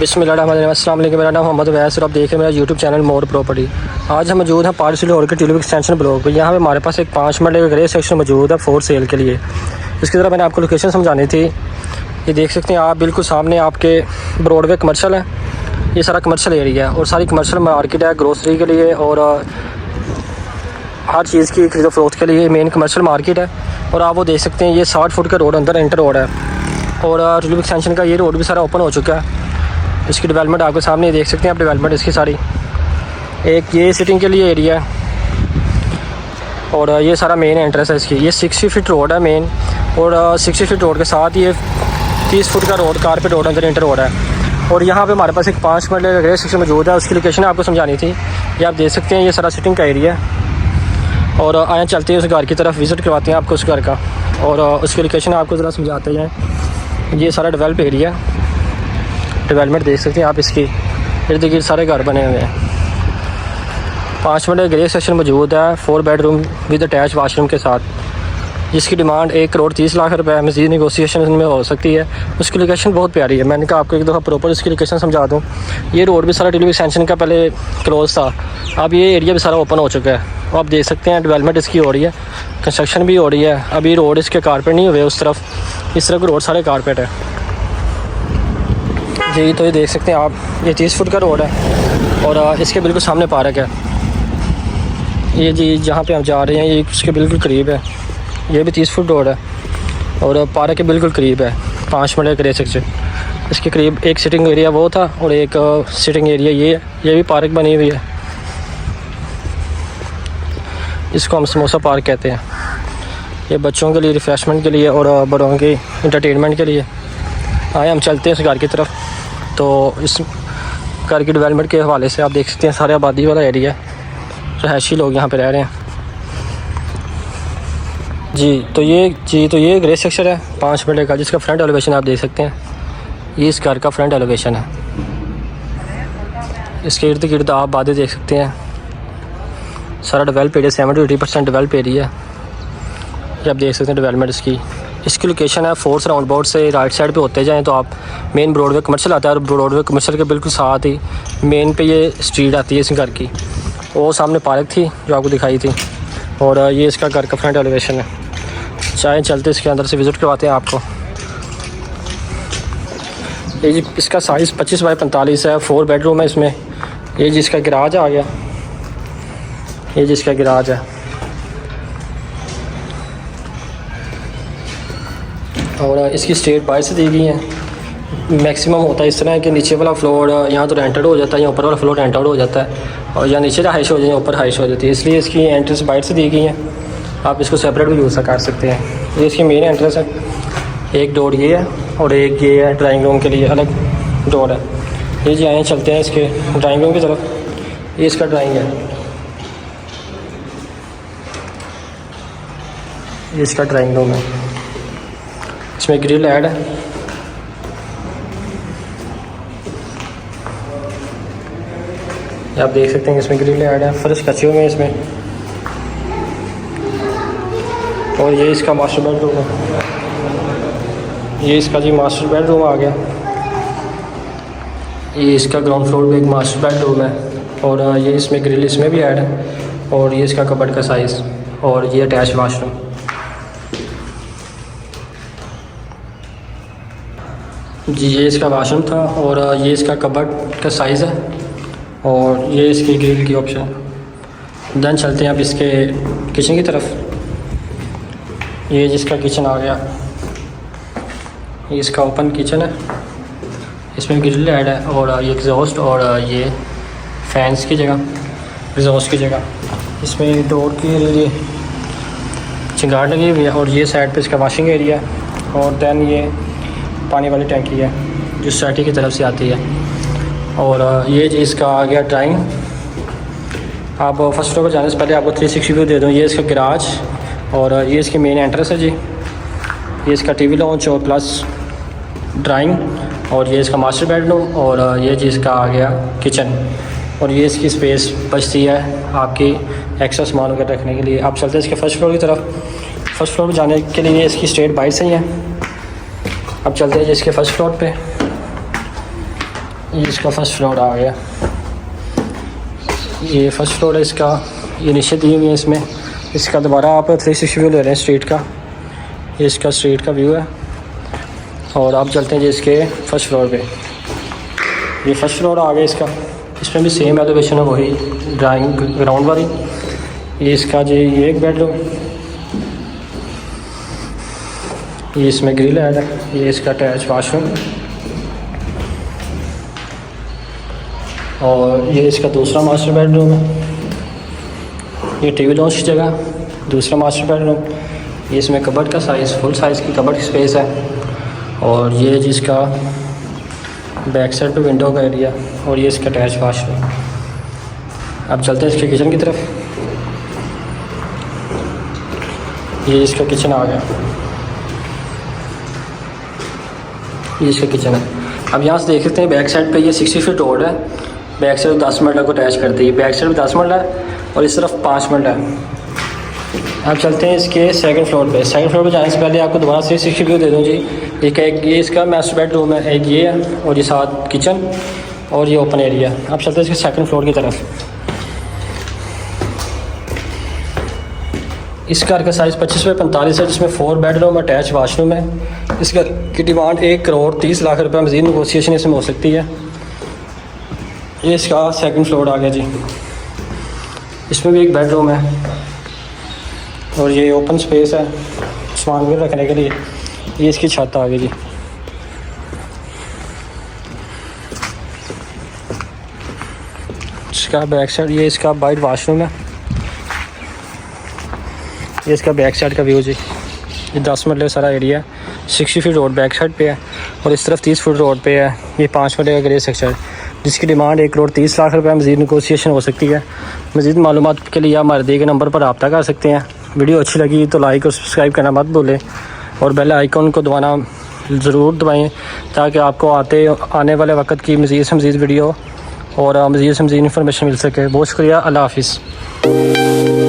बिस्मिल्लाहिर्रहमानिर्रहीम। अस्सलाम वालेकुम। मेरा नाम मोहम्मद वैस और आप देख रहे हैं मेरा यूट्यूब चैनल मोर प्रॉपर्टी। आज हम मौजूद हैं पार्क सिटी हॉल के ट्यूलिप एक्सटेंशन ब्लॉक पर। यहाँ पे हमारे पास एक 5 मरले का ग्रे सेक्शन मौजूद है फॉर सेल के लिए। इसकी तरह मैंने आपको लोकेशन समझानी थी। ये देख सकते हैं आप, बिल्कुल सामने आपके ब्रॉडवे कमर्शियल है। ये सारा कमर्शियल एरिया है और सारी कमर्शियल मार्केट है ग्रोसरी के लिए और हर चीज़ की खरीदो फरोख्त के लिए मेन कमर्शियल मार्केट है। और आप वो देख सकते हैं ये 60 फुट का रोड अंदर इंटर रोड है और ट्यूलिप एक्सटेंशन का ये रोड भी सारा ओपन हो चुका है। इसकी डेवलपमेंट आपके सामने देख सकते हैं आप, डेवलपमेंट इसकी सारी। एक ये सिटिंग के लिए एरिया है और ये सारा मेन एंट्रेंस है इसकी। ये 60 फीट रोड है मेन और 60 फीट रोड के साथ ये 30 फुट का रोड कारपेट रोड अंदर इंटर रोड है। और यहाँ पे हमारे पास एक 5 मरले का ग्रे सेक्शन मौजूद है। उसकी लोकेशन आपको समझानी थी। ये आप देख सकते हैं ये सारा सिटिंग का एरिया है। और आए चलते हैं उस घर की तरफ, विज़िट करवाते हैं आपको उस घर का और उसकी लोकेशन आपको ज़रा समझाते हैं। ये सारा डेवलप एरिया, डेवलपमेंट देख सकते हैं आप इसकी। इर्द गिर्द सारे घर बने हुए हैं। 5 मरले ग्रे सेक्शन मौजूद है 4 बेडरूम विद अटैच वाशरूम के साथ, जिसकी डिमांड 1,30,00,000 रुपये है। मज़ीद नेगोशिएशन में हो सकती है। उसकी लोकेशन बहुत प्यारी है। मैंने कहा आपको एक दफ़ा प्रॉपर इसकी लोकेशन समझा दूँ। ये रोड भी सारा ट्यूलिप एक्सटेंशन का पहले क्लोज था, अब ये एरिया भी सारा ओपन हो चुका है। आप देख सकते हैं डेवलपमेंट इसकी हो रही है, कंस्ट्रक्शन भी हो रही है। अभी रोड इसके कारपेट नहीं हुए उस तरफ, इस तरफ रोड सारे कारपेट है जी। तो ये देख सकते हैं आप, ये 30 फुट का रोड है और इसके बिल्कुल सामने पार्क है। ये जी जहाँ पे हम जा रहे हैं ये उसके बिल्कुल करीब है। ये भी 30 फुट रोड है और पार्क के बिल्कुल करीब है। 5 मरले ग्रे सेक्शन, इसके करीब एक सिटिंग एरिया वो था और एक सिटिंग एरिया ये है। ये भी पार्क बनी हुई है, इसको हम समोसा पार्क कहते हैं। ये बच्चों के लिए रिफ़्रेशमेंट के लिए और बड़ों के इंटरटेनमेंट के लिए। आए हम चलते हैं उस घर की तरफ। तो इस घर की डेवलपमेंट के हवाले से आप देख सकते हैं सारे आबादी वाला एरिया है, रहायशी लोग यहाँ पे रह रहे हैं जी। तो ये ग्रे सेक्शन है 5 मरले का, जिसका फ्रंट एलिवेशन आप देख सकते हैं। ये इस घर का फ्रंट एलिवेशन है। इसके इर्द गिर्द आप बातें देख सकते हैं। सारा develop area 70 to 80% develop area है। ये आप देख सकते हैं डेवलपमेंट इसकी लोकेशन है फोर्स राउंड बोर्ड से राइट साइड पे होते जाएं तो आप मेन ब्रॉडवे कमर्शियल आता है और ब्रॉडवे कमर्शियल के बिल्कुल साथ ही मेन पे ये स्ट्रीट आती है इस घर की। वो सामने पार्क थी जो आपको दिखाई थी और ये इसका घर का फ्रंट एलिवेशन है। चाहे चलते इसके अंदर से विज़िट करवाते हैं आपको। ये जी इसका साइज़ 25 बाई 45 है। 4 बेडरूम है इसमें। ये जिसका गैराज आ गया, ये जिसका गैराज है और इसकी स्ट्रेट बाहर से दी गई है। मैक्सिमम होता है इस तरह कि नीचे वाला फ्लोर यहाँ तो रेंटेड हो जाता है या ऊपर वाला फ्लोर रेंटेड हो जाता है और या नीचे हाइश हो जाए या ऊपर हाइश हो जाती है, इसलिए इसकी एंट्रेंस बाहर से दी गई है। आप इसको सेपरेट भी यूज़ कर सकते हैं। ये इसकी मेन एंट्रेंस है। एक डोर ये है और एक ये है ड्राइंग रूम के लिए अलग डोर है। ये जी आए चलते हैं इसके ड्राइंग रूम की तरफ। ये इसका ड्राइंग है, ये इसका ड्राइंग रूम है। इसमें ग्रिल ऐड है। आप देख सकते हैं इसमें ग्रिल ऐड है। फर्श कच्चे हुए हैं इसमें। और ये इसका मास्टर बेडरूम है। ये इसका जी मास्टर बेडरूम आ गया। ये इसका ग्राउंड फ्लोर पे एक मास्टर बेडरूम है और ये इसमें ग्रिल इसमें भी ऐड है और ये इसका कबर्ड का साइज़ और ये अटैच वाशरूम। जी ये इसका वाशरूम था और ये इसका कबर्ड का साइज़ है और ये इसकी ग्रिल की ऑप्शन। देन चलते हैं अब इसके किचन की तरफ। ये जिसका किचन आ गया, ये इसका ओपन किचन है। इसमें ग्रिल ऐड है और ये एग्जॉस्ट और ये फैंस की जगह, एग्जॉस्ट की जगह। इसमें डोर के लिए चिंगार लगी हुई है और ये साइड पे इसका वॉशिंग एरिया है और दैन ये पानी वाली टैंकी है जो सोसाइटी की तरफ से आती है। और ये जी इसका आ गया ड्राइंग। आप फर्स्ट फ्लोर पर जाने से पहले आपको 360 व्यू दे दूँ। ये इसका गैराज और ये इसकी मेन एंट्रेंस है जी। ये इसका टीवी लॉन्च और प्लस ड्राइंग और ये इसका मास्टर बेडरूम और ये जी इसका आ गया किचन और ये इसकी स्पेस बचती है आपकी एक्स्ट्रा सामान वगैरह रखने के लिए। आप चलते हैं इसके फर्स्ट फ्लोर की तरफ। फर्स्ट फ्लोर पर जाने के लिए इसकी स्ट्रेट बाइट से ही है। अब चलते हैं इसके फर्स्ट फ्लोर पे। ये इसका फर्स्ट फ्लोर आ गया, ये फर्स्ट फ्लोर है इसका। ये नीचे दी हुई है इसमें। इसका दोबारा आप 360 व्यू ले रहे हैं स्ट्रीट का। ये इसका स्ट्रीट का व्यू है। और आप चलते हैं जी इसके फर्स्ट फ्लोर पे। ये फर्स्ट फ्लोर आ गया इसका। इसमें भी सेम एलिवेशन है, वही ड्राइंग ग्राउंड वाली। ये इसका जी ये एक बेडरूम, ये इसमें ग्रिल ऐड है। ये इसका अटैच वाशरूम और ये इसका दूसरा मास्टर बेडरूम है। ये टीवी लॉन्च की जगह, दूसरा मास्टर बेडरूम। ये इसमें कबर्ड का साइज़, फुल साइज़ की कबर्ड की स्पेस है। और ये जिसका बैक साइड पे विंडो का एरिया और ये इसका अटैच वाशरूम। अब चलते हैं इसके किचन की तरफ। ये इसका किचन आ गया, ये इसका किचन है। अब यहाँ से देख सकते हैं बैक साइड पे ये 60 फीट रोड है। बैक साइड 10 मरला को अटैच करती है। बैक साइड 10 मरला है और इस तरफ 5 मरला है। अब चलते हैं इसके सेकंड फ्लोर पे। सेकंड फ्लोर पे जाने से पहले आपको दोबारा 360 व्यू दे दूँ जी। एक ये इसका मास्टर बेडरूम है, एक ये है और ये साथ किचन और ये ओपन एरिया। अब चलते हैं इसके सेकंड फ्लोर की तरफ। इस घर का साइज़ 25 बाई 45 है, जिसमें 4 बेडरूम अटैच वाशरूम है। इस घर की डिमांड 1,30,00,000 रुपये, मज़ीद नेगोशिएशन इसमें हो सकती है। ये इसका सेकंड फ्लोर आ गया जी। इसमें भी एक बेडरूम है और ये ओपन स्पेस है सामान भी रखने के लिए। ये इसकी छत आ गई जी। इसका बैक साइड, ये इसका वाइड वाशरूम है। ये इसका बैक साइड का व्यू जी। ये 10 मरले सारा एरिया है। 60 फीट रोड बैक साइड पे है और इस तरफ 30 फीट रोड पे है। ये 5 मरले का ग्रे सेक्शन, जिसकी डिमांड 1,30,00,000 रुपये, मज़ीद नेगोशिएशन हो सकती है। मज़ीद मालूमात के लिए आप हमारे दिए गए नंबर पर रब्ता कर सकते हैं। वीडियो अच्छी लगी तो लाइक और सब्सक्राइब करना मत भूलें और बेल आइकन को दबाना ज़रूर दबाएं, ताकि आपको आने वाले वक्त की मज़ीद से मज़ीद वीडियो और मज़ीद से मज़ीद इन्फॉर्मेशन मिल सके। बहुत शुक्रिया। अल्लाह हाफ़िज़।